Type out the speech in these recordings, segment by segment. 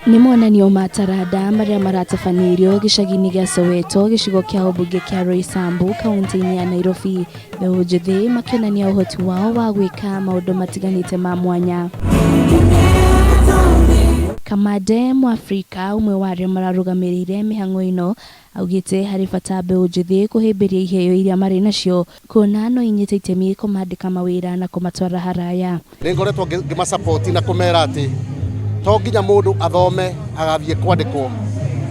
Ni monanio ma tarada maria maratabanĩirio gicagi-ini gĩa Soweto, gĩcigo kĩa ũmbunge kĩa Roysambu, kaunti-inĩ ya Nairobi. Mbeu njithi makĩonania ũhoti wao wa gwĩka maũndũ matiganite ma mwanya. Kamande Mwafrika, umwe wa arĩa mararũgamĩrĩire mĩhang'o ĩno, augĩte harĩ bata mbeu njithi kuhimbiria iheo iria marĩ nacio, kuona no inyite itemi kũmandĩka mawira na kũmatwara haraya. Nĩngoretwo ngĩmasupport na kũmera atĩ to nginya mũndũ athome agathiĩ kwandikwo,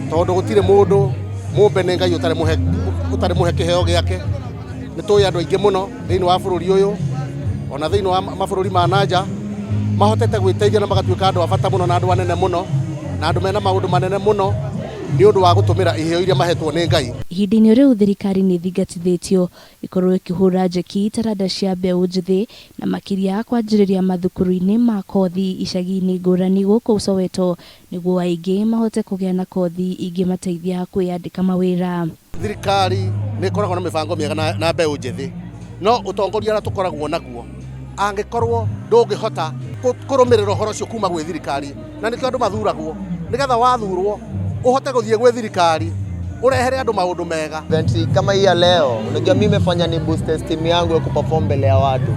tondũ gũtirĩ mũndũ mũmbe nĩ Ngai ũtarĩ mũhe kĩheo gĩake. Nĩ tũĩ andũ aingĩ mũno thĩinĩ wa bũrũri ũyũ, ona thĩinĩ wa mabũrũri ma nanja, mahotete gwĩteithia na magatuĩka andũ a bata mũno na andũ anene mũno na andũ mena maũndũ manene mũno nĩ ũndũ wa gũtũmĩra iheo iria mahetwo nĩ Ngai. Ihinda-inĩ rĩu thirikari nĩ thingatithĩtio ikorwo ĩkĩhũra njeki taranda cia mbeu njithi na makĩria kwanjĩrĩria mathukuru-inĩ ma kothi icagi-inĩ ngũrani gũkũ Soweto, nĩguo aingĩ mahote kũgĩa na kothi ingĩmateithia kwiyandika mawira. Thirikari nĩ ĩkoragwo na mĩbango mĩega na mbeu njithi, no ũtongoria ũrĩa tũkoragwo naguo angĩkorwo ndũngĩhota kũrũmĩrĩra ũhoro ũcio kuma gwĩ thirikari, na nĩkĩo andũ mathuragwo, nĩgetha wathurwo uhote gũthiĩ gwĩ thirikari urehere andũ maũndũ mega. Event kama hii ya leo, unajua mimi nimefanya ni boost esteem yangu ya kuperform mbele ya watu.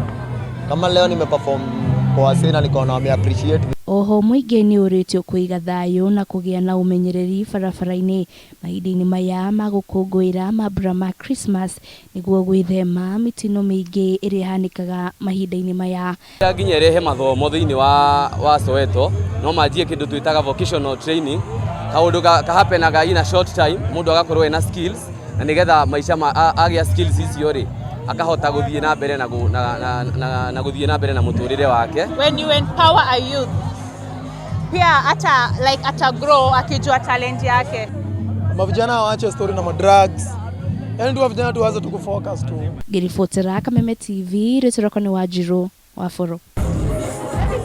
Kama leo nimeperform kwa wasena, nikaona wame appreciate. Oho mũingĩ nĩ ũrĩtio kũiga thayũ na kũgĩa na ũmenyereri barabara-inĩ mahinda-inĩ maya ma gũkũngũĩra mambura ma Christmas, nĩguo gwĩthema mĩtino mĩingĩ ĩrĩa ihanĩkaga mahinda-inĩ maya. Nginya rehe mathomo thĩinĩ wa Soweto, no manjie kĩndũ twĩtaga vocational training, kaũndũ kahapenaga in a short time, mũndũ agakorwo ena skills, na nĩgetha maica agĩa skills icio rĩ akahota gũthiĩ na mbere na gũthiĩ na mbere na mũtũrĩre wake. When you empower a youth, pia ata grow akijua talent yake. Mavijana waache story na drugs, yani ndio vijana tuanze tukufocus tu. Gĩribotera Kamande TV, Ritana wa Wanjiru wa Foro.